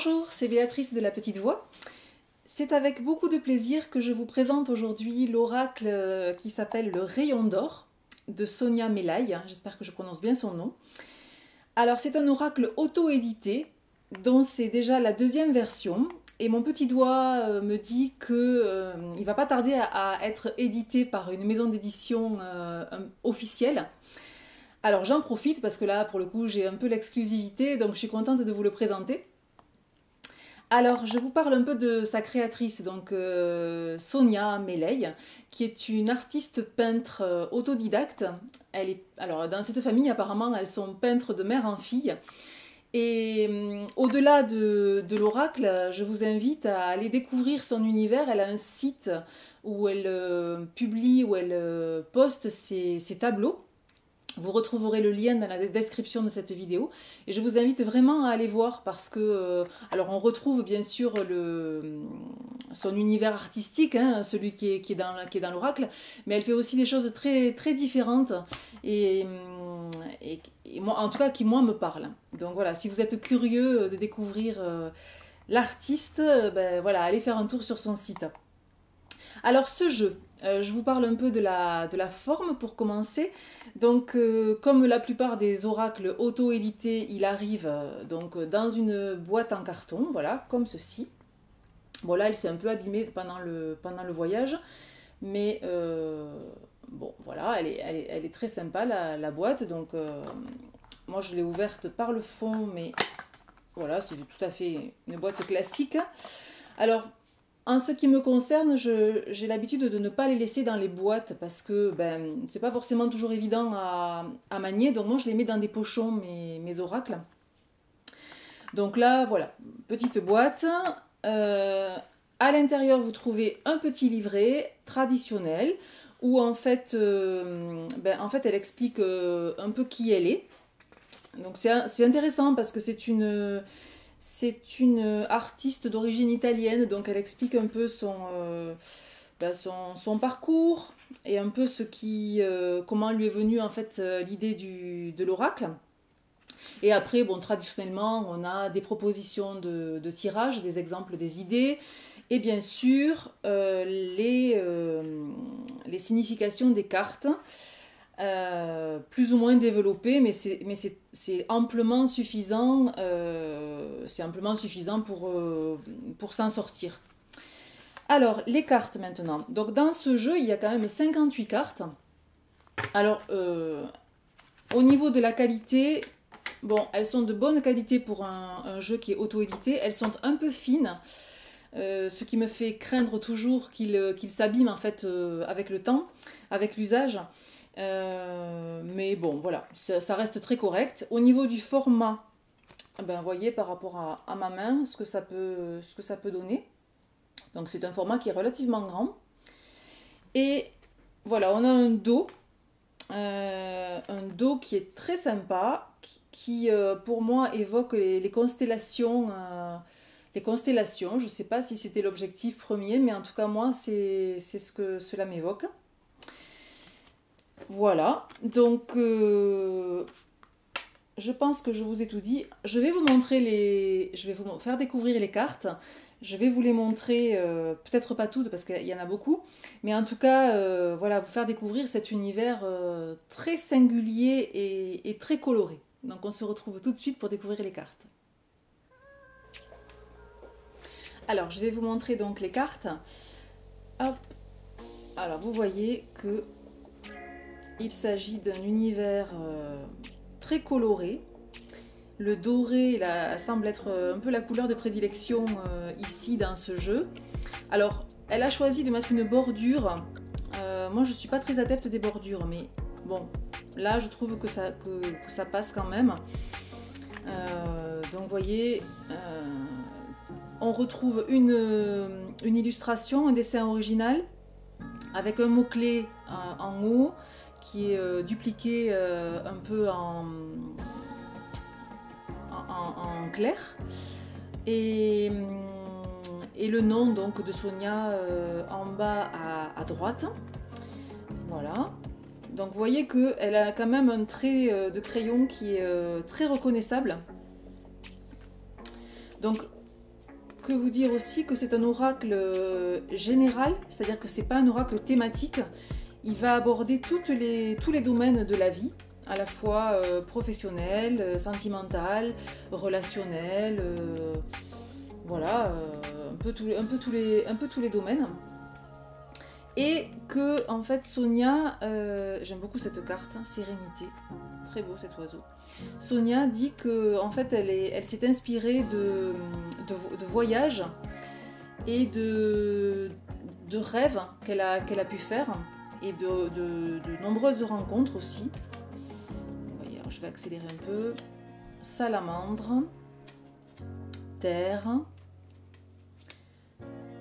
Bonjour, c'est Béatrice de la Petite Voix. C'est avec beaucoup de plaisir que je vous présente aujourd'hui l'oracle qui s'appelle le Rayon d'Or de Sonia Melaye. J'espère que je prononce bien son nom. Alors c'est un oracle auto-édité dont c'est déjà la deuxième version. Et mon petit doigt me dit qu'il ne va pas tarder à être édité par une maison d'édition officielle. Alors j'en profite parce que là pour le coup j'ai un peu l'exclusivité, donc je suis contente de vous le présenter. Alors, je vous parle un peu de sa créatrice, donc Sonia Melaye, qui est une artiste peintre autodidacte. Alors, dans cette famille, apparemment, elles sont peintres de mère en fille. Et au-delà de l'oracle, je vous invite à aller découvrir son univers. Elle a un site où elle publie, où elle poste ses tableaux. Vous retrouverez le lien dans la description de cette vidéo et je vous invite vraiment à aller voir parce que, alors on retrouve bien sûr son univers artistique, hein, celui qui est dans l'oracle, mais elle fait aussi des choses très, très différentes et moi, en tout cas qui moi me parlent. Donc voilà, si vous êtes curieux de découvrir l'artiste, ben voilà, allez faire un tour sur son site. Alors ce jeu, je vous parle un peu de la forme pour commencer. Donc comme la plupart des oracles auto-édités, il arrive donc dans une boîte en carton, voilà, comme ceci. Bon là, elle s'est un peu abîmée pendant le voyage, mais bon voilà, elle est très sympa la boîte. Donc moi je l'ai ouverte par le fond, mais voilà, c'est tout à fait une boîte classique. Alors, en ce qui me concerne, j'ai l'habitude de ne pas les laisser dans les boîtes parce que c'est pas forcément toujours évident à manier. Donc moi je les mets dans des pochons, mes oracles. Donc là, voilà, petite boîte. À l'intérieur, vous trouvez un petit livret traditionnel où en fait, elle explique un peu qui elle est. Donc c'est intéressant parce que c'est une artiste d'origine italienne, donc elle explique un peu son parcours et un peu comment lui est venue en fait l'idée de l'oracle. Et après, bon, traditionnellement, on a des propositions de tirage, des exemples, des idées, et bien sûr les significations des cartes. Plus ou moins développé, mais c'est amplement suffisant, pour s'en sortir. Alors, les cartes maintenant. Donc, dans ce jeu, il y a quand même 58 cartes. Alors, au niveau de la qualité, bon, elles sont de bonne qualité pour un jeu qui est auto-édité. Elles sont un peu fines, ce qui me fait craindre toujours qu'il s'abîme en fait avec le temps, avec l'usage. Mais bon, voilà, ça reste très correct. Au niveau du format, vous voyez par rapport à ma main ce que ça peut donner. Donc c'est un format qui est relativement grand. Et voilà, on a un dos qui est très sympa, qui pour moi évoque les constellations. Les constellations, je ne sais pas si c'était l'objectif premier, mais en tout cas moi c'est ce que cela m'évoque. Voilà, donc je pense que je vous ai tout dit. Je vais vous faire découvrir les cartes. Je vais vous les montrer, peut-être pas toutes parce qu'il y en a beaucoup, mais en tout cas, voilà, vous faire découvrir cet univers très singulier et très coloré. Donc on se retrouve tout de suite pour découvrir les cartes. Alors, je vais vous montrer donc les cartes. Hop. Alors, vous voyez que il s'agit d'un univers très coloré. Le doré là, semble être un peu la couleur de prédilection ici dans ce jeu. Alors, elle a choisi de mettre une bordure. Moi, je ne suis pas très adepte des bordures, mais bon, là, je trouve que ça passe quand même. Donc, vous voyez, on retrouve une illustration, un dessin original avec un mot-clé en haut qui est dupliqué un peu en clair et le nom donc de Sonia en bas à droite. Voilà, donc vous voyez qu'elle a quand même un trait de crayon qui est très reconnaissable. Donc que vous dire aussi que c'est un oracle général, c'est-à-dire que c'est pas un oracle thématique. Il va aborder tous les domaines de la vie, à la fois professionnel, sentimental, relationnel, voilà, un peu tous les domaines. Et que, en fait, Sonia, j'aime beaucoup cette carte, hein, Sérénité, très beau cet oiseau. Sonia dit que, en fait, elle s'est inspirée de voyages et de rêves qu'elle a pu faire et de nombreuses rencontres aussi. Voyez, alors je vais accélérer un peu. Salamandre, terre,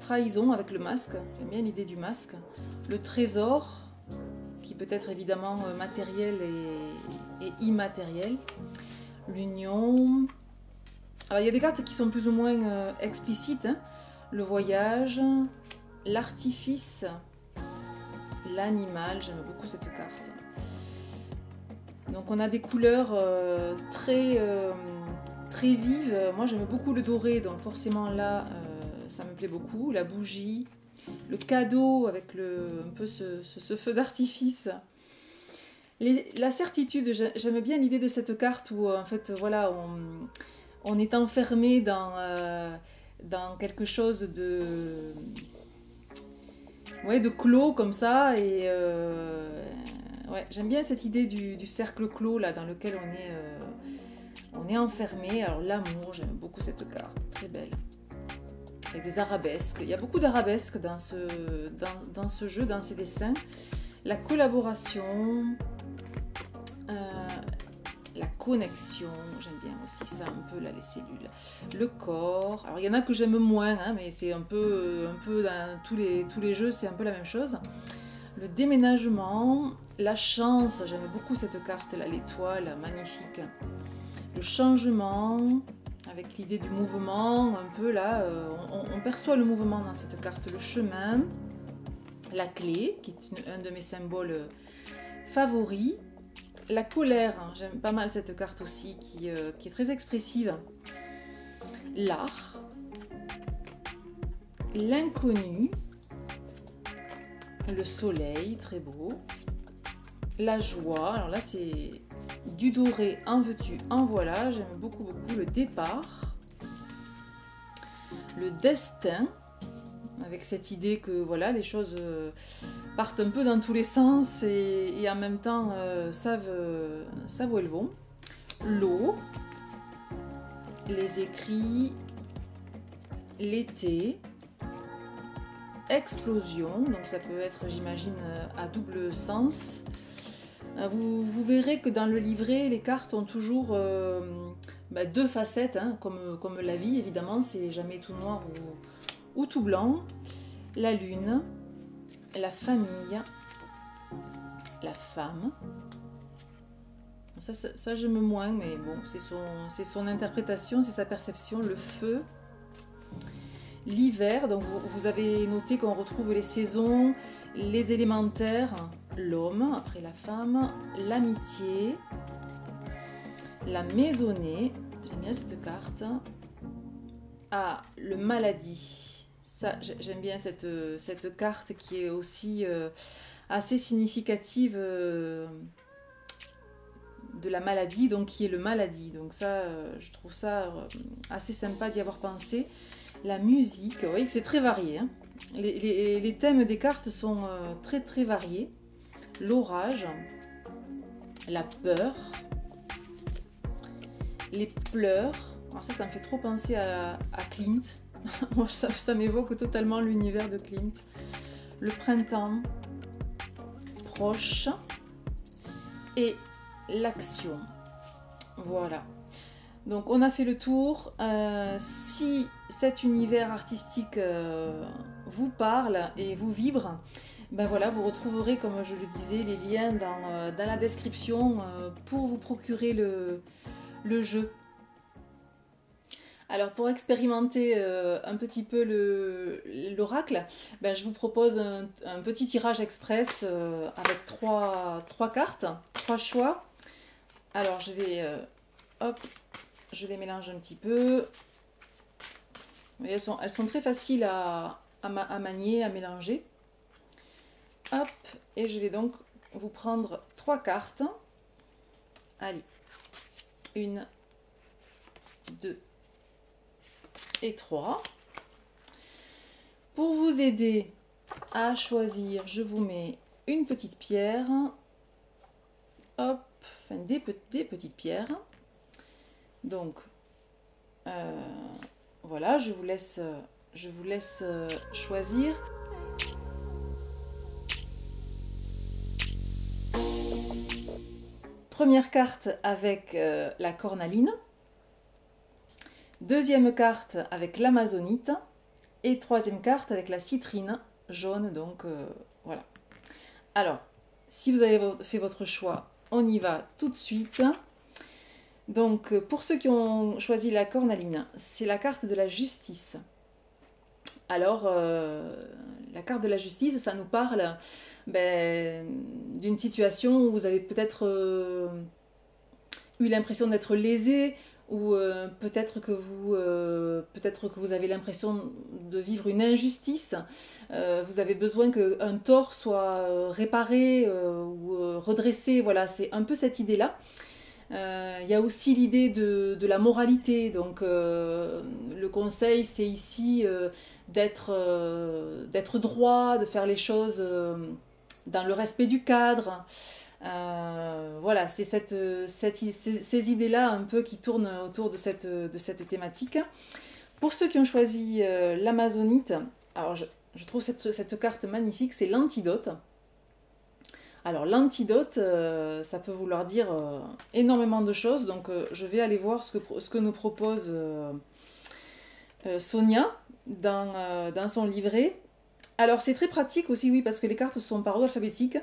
trahison avec le masque, j'aime bien l'idée du masque, le trésor, qui peut être évidemment matériel et immatériel, l'union. Alors il y a des cartes qui sont plus ou moins explicites, hein. Le voyage, l'artifice, l'animal, j'aime beaucoup cette carte. Donc on a des couleurs très vives, moi j'aime beaucoup le doré, donc forcément là ça me plaît beaucoup, la bougie, le cadeau avec un peu ce feu d'artifice. La certitude, j'aime bien l'idée de cette carte où en fait voilà, on est enfermé dans quelque chose de clos comme ça, et ouais, j'aime bien cette idée du cercle clos là dans lequel on est enfermé. Alors l'amour, j'aime beaucoup cette carte, très belle. Avec des arabesques. Il y a beaucoup d'arabesques dans ce jeu, dans ces dessins. La collaboration, la connexion, j'aime bien aussi ça, un peu là, les cellules. Le corps, alors il y en a que j'aime moins, hein, mais c'est un peu dans tous les jeux, c'est un peu la même chose. Le déménagement, la chance, j'aime beaucoup cette carte là, l'étoile, magnifique. Le changement, avec l'idée du mouvement, un peu là, on perçoit le mouvement dans cette carte, le chemin, la clé, qui est un de mes symboles favoris, la colère, hein, j'aime pas mal cette carte aussi, qui est très expressive, l'art, l'inconnu, le soleil, très beau, la joie, alors là c'est du doré, en veux-tu, en voilà, j'aime beaucoup le départ, le destin, avec cette idée que voilà, les choses partent un peu dans tous les sens et en même temps savent où elles vont, l'eau, les écrits, l'été, explosion, donc ça peut être, j'imagine, à double sens. Vous verrez que dans le livret, les cartes ont toujours deux facettes, hein, comme la vie, évidemment, c'est jamais tout noir ou tout blanc. La lune, la famille, la femme. Ça j'aime moins, mais bon, c'est son interprétation, c'est sa perception. Le feu, l'hiver, donc vous avez noté qu'on retrouve les saisons, les élémentaires, l'homme, après la femme, l'amitié, la maisonnée, j'aime bien cette carte, le maladie, ça j'aime bien cette carte qui est aussi assez significative de la maladie, donc qui est le maladie, donc ça je trouve ça assez sympa d'y avoir pensé. La musique, vous voyez que c'est très varié, hein. Les thèmes des cartes sont très très variés. L'orage, la peur, les pleurs. Alors ça me fait trop penser à Klimt. Moi, ça m'évoque totalement l'univers de Klimt. Le printemps, proche, et l'action. Voilà. Donc on a fait le tour. Si cet univers artistique vous parle et vous vibre, ben voilà, vous retrouverez, comme je le disais, les liens dans la description pour vous procurer le jeu. Alors pour expérimenter un petit peu l'oracle, ben, je vous propose un petit tirage express avec trois cartes, 3 choix. Alors je vais... hop, je les mélange un petit peu. Et elles sont très faciles à manier, à mélanger. Hop, et je vais donc vous prendre 3 cartes. Allez, 1, 2 et 3. Pour vous aider à choisir, je vous mets une petite pierre. Hop, enfin des petites pierres. Donc, voilà, je vous laisse choisir. Première carte avec la cornaline. Deuxième carte avec l'amazonite. Et troisième carte avec la citrine jaune. Donc voilà. Alors, si vous avez fait votre choix, on y va tout de suite. Donc, pour ceux qui ont choisi la cornaline, c'est la carte de la justice. Alors, la carte de la justice, ça nous parle d'une situation où vous avez peut-être eu l'impression d'être lésé, ou peut-être que vous avez l'impression de vivre une injustice. Vous avez besoin qu'un tort soit réparé ou redressé. Voilà, c'est un peu cette idée-là. Il y a aussi l'idée de la moralité. Donc, le conseil, c'est ici d'être droit, de faire les choses dans le respect du cadre. Voilà, c'est ces idées-là un peu qui tournent autour de cette thématique. Pour ceux qui ont choisi l'amazonite, alors je trouve cette carte magnifique, c'est l'antidote. Alors l'antidote, ça peut vouloir dire énormément de choses, donc je vais aller voir ce que nous propose Sonia dans son livret. Alors c'est très pratique aussi, oui, parce que les cartes sont par ordre alphabétique.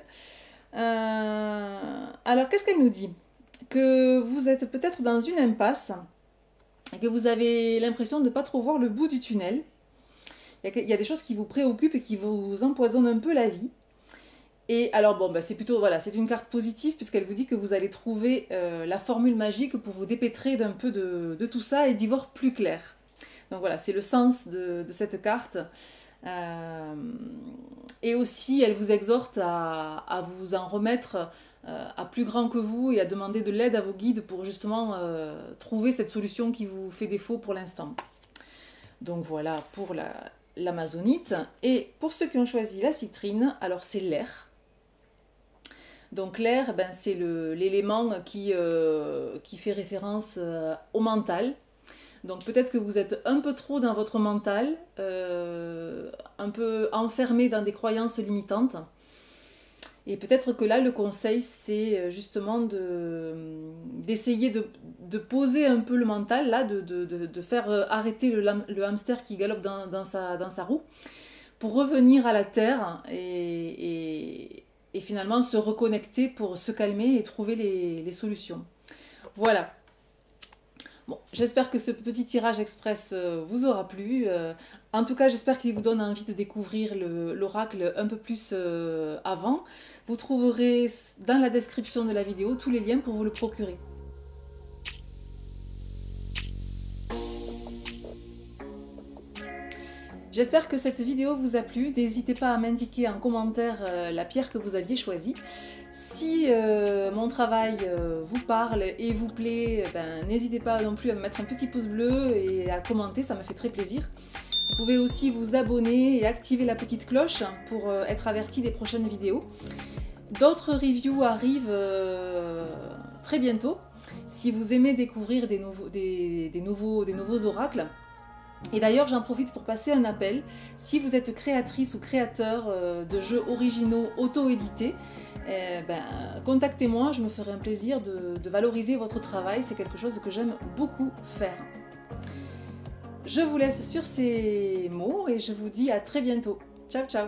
Alors qu'est-ce qu'elle nous dit? Que vous êtes peut-être dans une impasse et que vous avez l'impression de ne pas trop voir le bout du tunnel. Il y a des choses qui vous préoccupent et qui vous empoisonnent un peu la vie. Et alors bon, c'est plutôt, voilà, c'est une carte positive puisqu'elle vous dit que vous allez trouver la formule magique pour vous dépêtrer d'un peu de tout ça et d'y voir plus clair. Donc voilà, c'est le sens de cette carte. Et aussi, elle vous exhorte à vous en remettre à plus grand que vous et à demander de l'aide à vos guides pour justement trouver cette solution qui vous fait défaut pour l'instant. Donc voilà pour l'amazonite. Et pour ceux qui ont choisi la citrine, alors c'est l'air. Donc l'air, c'est l'élément qui fait référence au mental. Donc peut-être que vous êtes un peu trop dans votre mental, un peu enfermé dans des croyances limitantes. Et peut-être que là, le conseil, c'est justement d'essayer de poser un peu le mental, là, de faire arrêter le hamster qui galope dans sa roue, pour revenir à la terre et finalement se reconnecter pour se calmer et trouver les solutions. Voilà. Bon, j'espère que ce petit tirage express vous aura plu. En tout cas, j'espère qu'il vous donne envie de découvrir l'oracle un peu plus avant. Vous trouverez dans la description de la vidéo tous les liens pour vous le procurer. J'espère que cette vidéo vous a plu. N'hésitez pas à m'indiquer en commentaire la pierre que vous aviez choisie. Si mon travail vous parle et vous plaît, n'hésitez pas non plus à me mettre un petit pouce bleu et à commenter, ça me fait très plaisir. Vous pouvez aussi vous abonner et activer la petite cloche pour être averti des prochaines vidéos. D'autres reviews arrivent très bientôt. Si vous aimez découvrir des nouveaux oracles. Et d'ailleurs, j'en profite pour passer un appel. Si vous êtes créatrice ou créateur de jeux originaux auto-édités, contactez-moi, je me ferai un plaisir de valoriser votre travail. C'est quelque chose que j'aime beaucoup faire. Je vous laisse sur ces mots et je vous dis à très bientôt. Ciao, ciao!